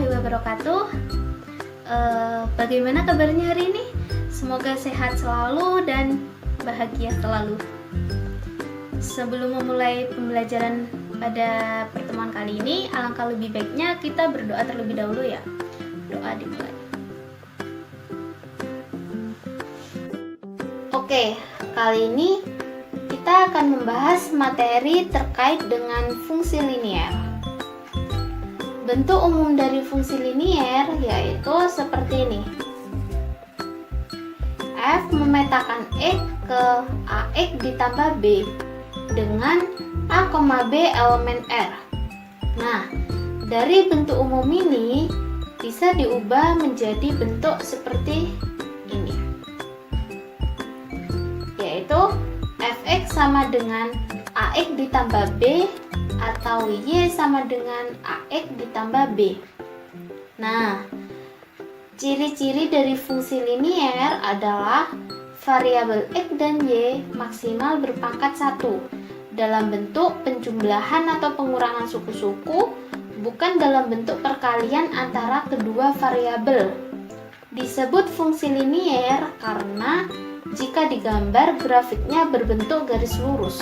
warahmatullahi wabarakatuh. Bagaimana kabarnya hari ini? Semoga sehat selalu dan bahagia selalu. Sebelum memulai pembelajaran pada pertemuan kali ini, alangkah lebih baiknya kita berdoa terlebih dahulu ya. Doa dimulai. Oke, kali ini kita akan membahas materi terkait dengan fungsi linier. Bentuk umum dari fungsi linier yaitu seperti ini. F memetakan X ke AX ditambah B dengan A, B elemen R. Nah, dari bentuk umum ini bisa diubah menjadi bentuk seperti ini, yaitu Fx sama dengan AX ditambah B atau Y sama dengan AX ditambah B. Nah, ciri-ciri dari fungsi linier adalah variabel X dan Y maksimal berpangkat 1 dalam bentuk penjumlahan atau pengurangan suku-suku, bukan dalam bentuk perkalian antara kedua variabel. Disebut fungsi linier karena jika digambar grafiknya berbentuk garis lurus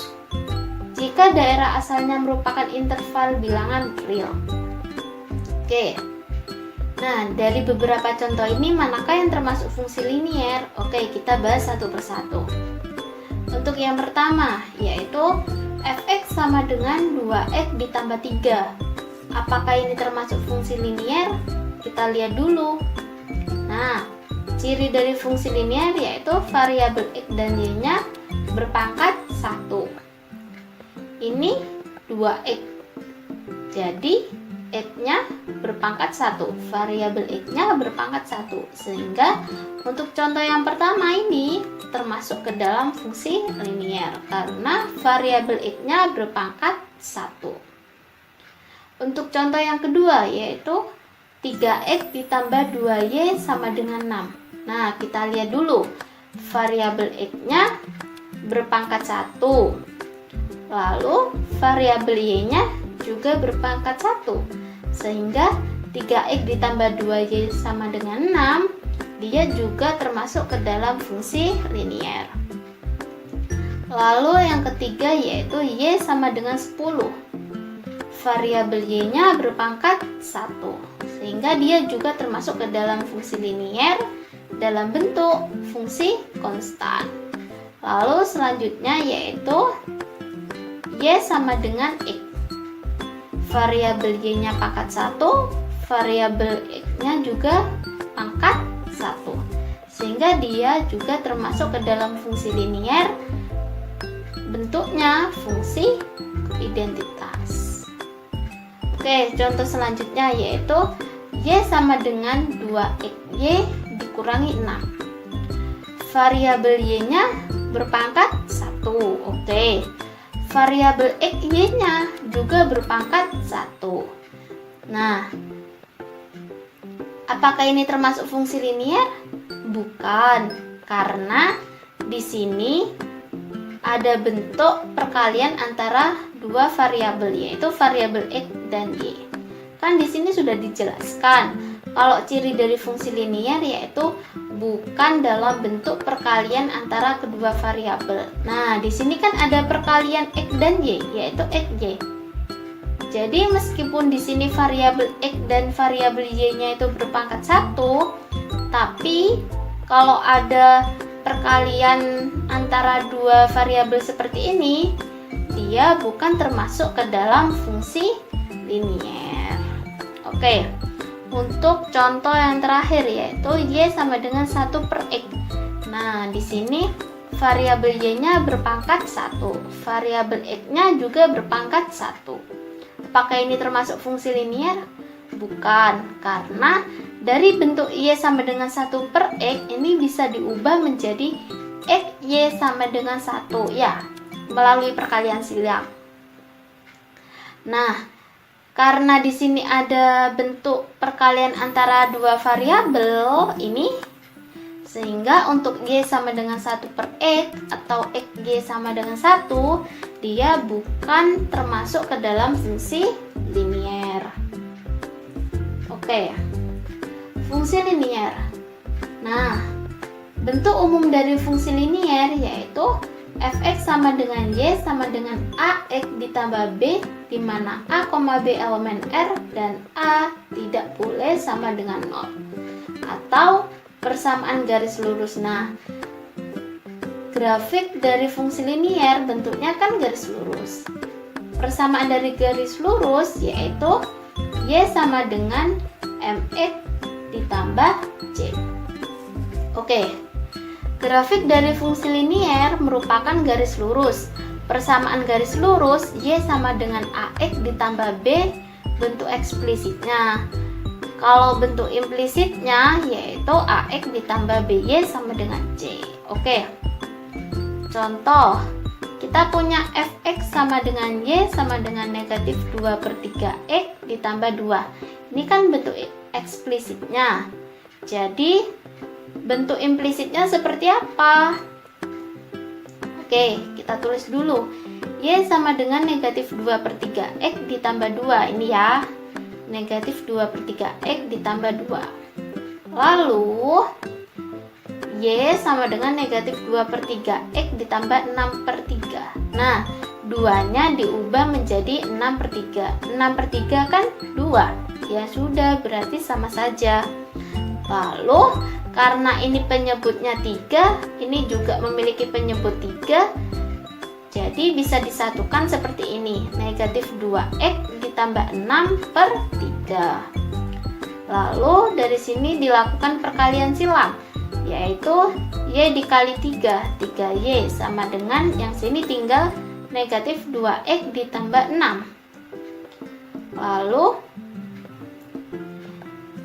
jika daerah asalnya merupakan interval bilangan real. Oke. Nah, dari beberapa contoh ini manakah yang termasuk fungsi linier? Oke, kita bahas satu persatu. Untuk yang pertama, yaitu Fx sama dengan 2x ditambah 3. Apakah ini termasuk fungsi linier? Kita lihat dulu. Nah, ciri dari fungsi linier yaitu variabel X dan Y-nya berpangkat 1. Ini 2x. Jadi X-nya berpangkat 1, variabel X-nya berpangkat 1. Sehingga untuk contoh yang pertama ini termasuk ke dalam fungsi linier karena variabel X-nya berpangkat 1. Untuk contoh yang kedua yaitu 3x ditambah 2y sama dengan 6. Nah, kita lihat dulu. Variabel X-nya berpangkat 1. Lalu variabel Y-nya juga berpangkat 1. Sehingga 3x ditambah 2y sama dengan 6, dia juga termasuk ke dalam fungsi linier. Lalu yang ketiga yaitu y sama dengan 10. Variabel y-nya berpangkat 1, sehingga dia juga termasuk ke dalam fungsi linier dalam bentuk fungsi konstan. Lalu selanjutnya yaitu y sama dengan x. Variabel y-nya pangkat 1, variabel x-nya juga pangkat 1. Sehingga dia juga termasuk ke dalam fungsi linier, bentuknya fungsi identitas. Oke, contoh selanjutnya yaitu y sama dengan 2xy dikurangi 6. Variabel y-nya berpangkat 1. Oke. Variabel x, y-nya juga berpangkat 1. Nah, apakah ini termasuk fungsi linier? Bukan, karena di sini ada bentuk perkalian antara dua variabel, yaitu variabel x dan y. Kan di sini sudah dijelaskan kalau ciri dari fungsi linier yaitu bukan dalam bentuk perkalian antara kedua variabel. Nah, di sini kan ada perkalian x dan y, yaitu xy. Jadi meskipun di sini variabel x dan variabel y-nya itu berpangkat 1, tapi kalau ada perkalian antara dua variabel seperti ini, dia bukan termasuk ke dalam fungsi linier. Oke. Untuk contoh yang terakhir yaitu y sama dengan 1/x. Nah, di sini variabel y-nya berpangkat 1, variabel x-nya juga berpangkat 1. Apakah ini termasuk fungsi linier? Bukan, karena dari bentuk y sama dengan 1/x ini bisa diubah menjadi x y sama dengan 1 ya, melalui perkalian silang. Nah, karena di sini ada bentuk perkalian antara dua variabel ini, sehingga untuk y sama dengan 1/x atau xy sama dengan 1, dia bukan termasuk ke dalam fungsi linier. Oke, fungsi linier. Nah, bentuk umum dari fungsi linier yaitu fx sama dengan y sama dengan ax ditambah b, di mana a, b elemen R dan a tidak boleh sama dengan 0. Atau persamaan garis lurus. Nah, grafik dari fungsi linier bentuknya kan garis lurus. Persamaan dari garis lurus yaitu y sama dengan mx ditambah c. Oke, grafik dari fungsi linier merupakan garis lurus. Persamaan garis lurus y sama dengan ax ditambah b bentuk eksplisitnya. Kalau bentuk implisitnya yaitu ax ditambah by sama dengan c. Oke, contoh, kita punya fx sama dengan y sama dengan negatif 2/3x ditambah 2. Ini kan bentuk eksplisitnya. Jadi bentuk implisitnya seperti apa? Oke, kita tulis dulu. Y sama dengan negatif 2/3x ditambah 2. Ini ya, negatif 2/3x ditambah 2. Lalu y sama dengan negatif 2/3x ditambah 6/3. Nah, 2-nya diubah menjadi 6/3. 6/3 kan 2. Ya sudah, berarti sama saja. Lalu karena ini penyebutnya 3, ini juga memiliki penyebut 3, jadi bisa disatukan seperti ini. Negatif 2x ditambah 6/3. Lalu dari sini dilakukan perkalian silang, yaitu y dikali 3, 3y sama dengan yang sini tinggal negatif 2x ditambah 6. Lalu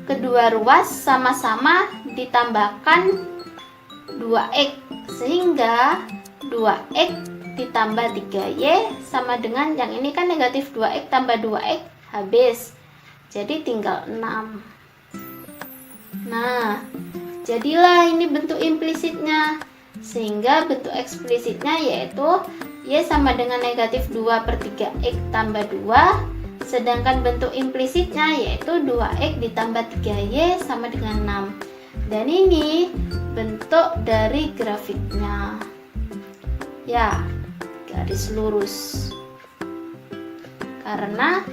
kedua ruas sama-sama ditambahkan 2x, sehingga 2x ditambah 3y sama dengan yang ini kan negatif 2x tambah 2x habis, jadi tinggal 6. Nah, jadilah ini bentuk implisitnya, sehingga bentuk eksplisitnya yaitu y sama dengan negatif 2/3x tambah 2, sedangkan bentuk implisitnya yaitu 2x ditambah 3y sama dengan 6. Dan ini bentuk dari grafiknya. Ya, garis lurus. Karena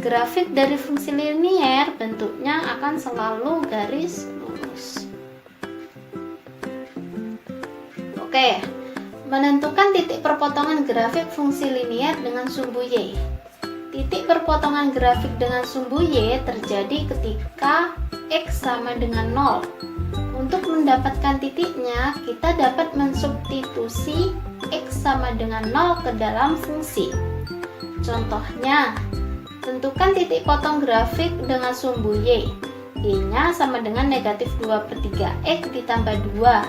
grafik dari fungsi linier bentuknya akan selalu garis lurus. Oke, menentukan titik perpotongan grafik fungsi linier dengan sumbu y. Titik perpotongan grafik dengan sumbu y terjadi ketika x sama dengan 0. Untuk mendapatkan titiknya, kita dapat mensubstitusi x sama dengan 0 ke dalam fungsi. Contohnya, tentukan titik potong grafik dengan sumbu y. Y-nya sama dengan negatif 2/3x ditambah 2.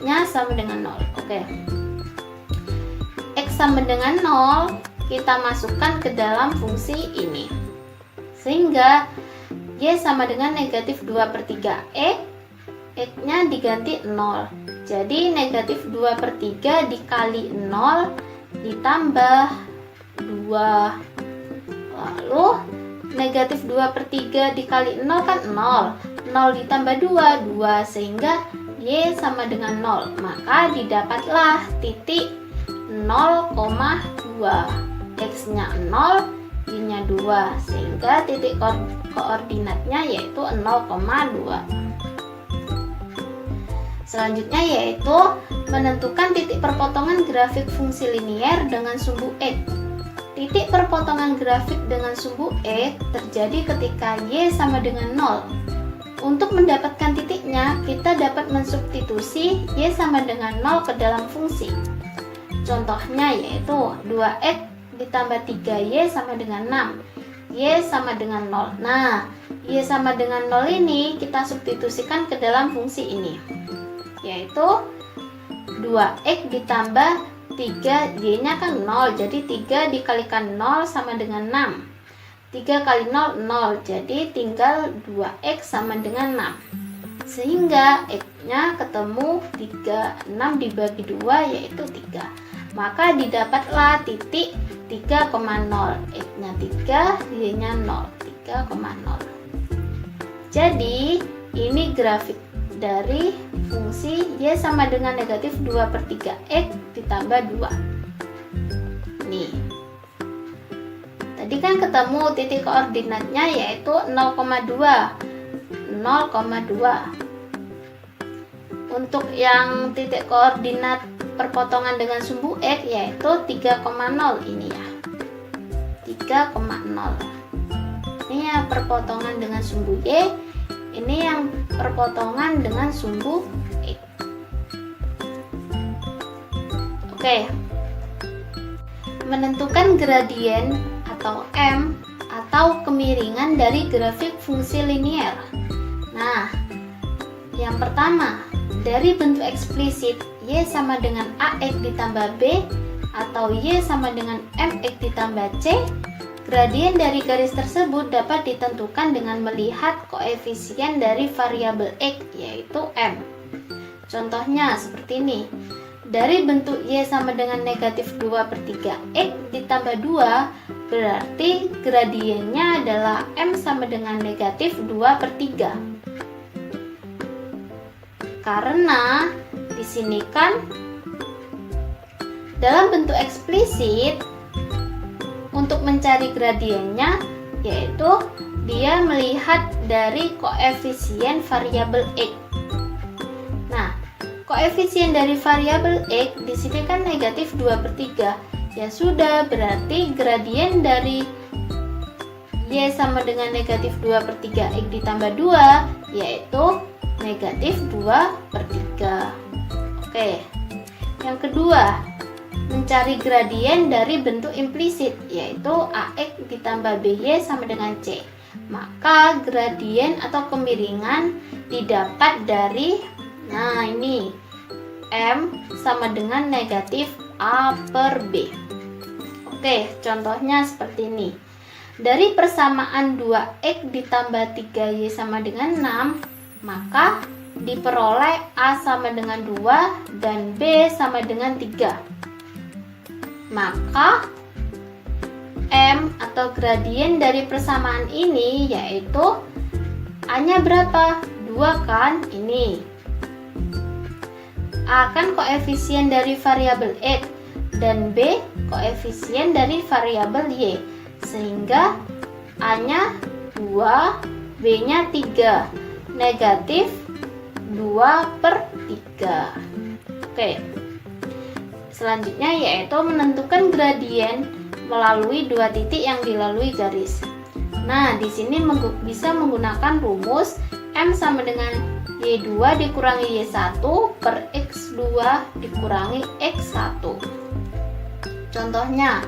X-nya sama dengan 0. Oke. X sama dengan 0 kita masukkan ke dalam fungsi ini, sehingga y sama dengan negatif 2/3x, x-nya diganti 0, jadi negatif 2/3 dikali 0 ditambah 2. Lalu negatif 2/3 dikali 0 kan 0, 0 ditambah 2, 2, sehingga y sama dengan 0, maka didapatlah titik 0,2. X-nya 0, Y-nya 2, sehingga titik koordinatnya yaitu 0,2. Selanjutnya yaitu menentukan titik perpotongan grafik fungsi linier dengan sumbu x. Titik perpotongan grafik dengan sumbu x terjadi ketika y sama dengan 0. Untuk mendapatkan titiknya, kita dapat mensubstitusi y sama dengan 0 ke dalam fungsi. Contohnya yaitu 2x ditambah 3y sama dengan 6. Y sama dengan 0. Nah, Y sama dengan 0 ini kita substitusikan ke dalam fungsi ini, yaitu 2x ditambah 3, Y-nya kan 0, jadi 3 dikalikan 0 sama dengan 6. 3 kali 0, 0, jadi tinggal 2x sama dengan 6. Sehingga X-nya ketemu 3, 6 dibagi 2 yaitu 3. Maka didapatlah titik 3,0. X-nya 3, Y-nya 0, 3,0. Jadi ini grafik dari fungsi Y sama dengan negatif 2/3 X ditambah 2. Nih, tadi kan ketemu titik koordinatnya yaitu 0,2. Untuk yang titik koordinat perpotongan dengan sumbu X yaitu 3,0 ini ya. 3,0. Ini yang perpotongan dengan sumbu Y, ini yang perpotongan dengan sumbu X. Oke. Menentukan gradien atau M atau kemiringan dari grafik fungsi linier. Nah, yang pertama, dari bentuk eksplisit Y sama dengan AX ditambah B atau Y sama dengan MX ditambah C, gradien dari garis tersebut dapat ditentukan dengan melihat koefisien dari variabel X yaitu M. Contohnya seperti ini. Dari bentuk Y sama dengan negatif 2/3 X ditambah 2, berarti gradiennya adalah M sama dengan negatif 2/3. Karena di sini kan dalam bentuk eksplisit untuk mencari gradiennya yaitu dia melihat dari koefisien variabel X. Nah, koefisien dari variabel X di sini kan negatif 2/3. Ya sudah, berarti gradien dari Y sama dengan negatif 2/3 X ditambah 2 yaitu negatif 2/3. Oke. Yang kedua, mencari gradien dari bentuk implisit yaitu AX ditambah BY sama dengan C. Maka gradien atau kemiringan didapat dari ini M sama dengan negatif A per B. Oke, contohnya seperti ini. Dari persamaan 2X ditambah 3Y sama dengan 6, maka diperoleh A sama dengan 2 dan B sama dengan 3. Maka M atau gradien dari persamaan ini yaitu A-nya berapa? 2 kan? Ini. A kan koefisien dari variabel X dan B koefisien dari variabel Y. Sehingga A-nya 2, B-nya 3. Negatif 2/3. Oke. Selanjutnya yaitu menentukan gradien melalui dua titik yang dilalui garis. Nah, di sini bisa menggunakan rumus M sama dengan Y2 dikurangi Y1 per X2 dikurangi X1. Contohnya,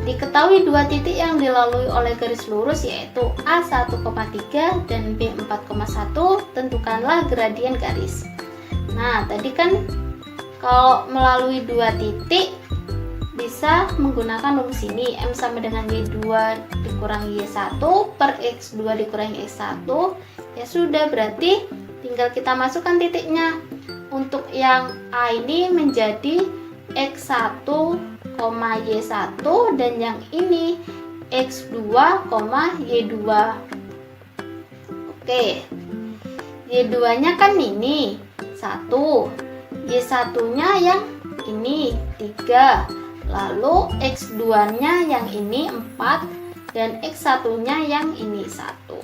diketahui dua titik yang dilalui oleh garis lurus yaitu A1,3 dan B4,1, tentukanlah gradien garis. Nah, tadi kan kalau melalui dua titik bisa menggunakan rumus ini, M sama dengan Y2 dikurangi Y1 per X2 dikurangi X1. Ya sudah, berarti tinggal kita masukkan titiknya. Untuk yang A ini menjadi X1, Y1 dan yang ini X2, Y2. Oke. Y2 nya kan ini 1, Y1 nya yang ini 3, lalu X2 nya yang ini 4 dan X1 nya yang ini 1.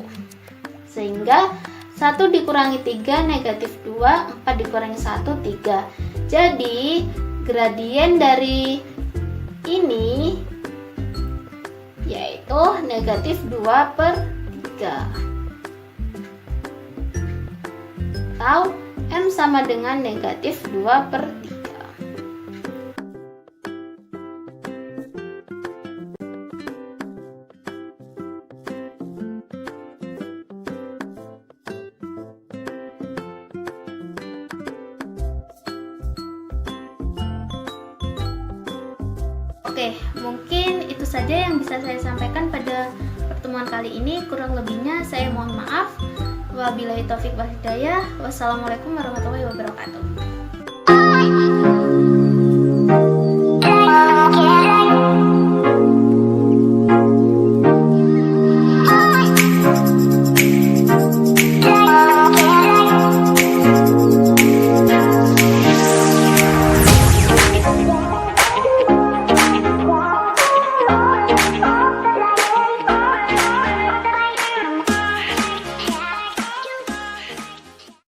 Sehingga 1 dikurangi 3 negatif 2, 4 dikurangi 1 3. Jadi gradien dari ini yaitu negatif 2/3 atau M sama dengan negatif 2/3. Oke, mungkin itu saja yang bisa saya sampaikan pada pertemuan kali ini. Kurang lebihnya saya mohon maaf. Wabillahi taufik wal hidayah. Wassalamualaikum warahmatullahi wabarakatuh.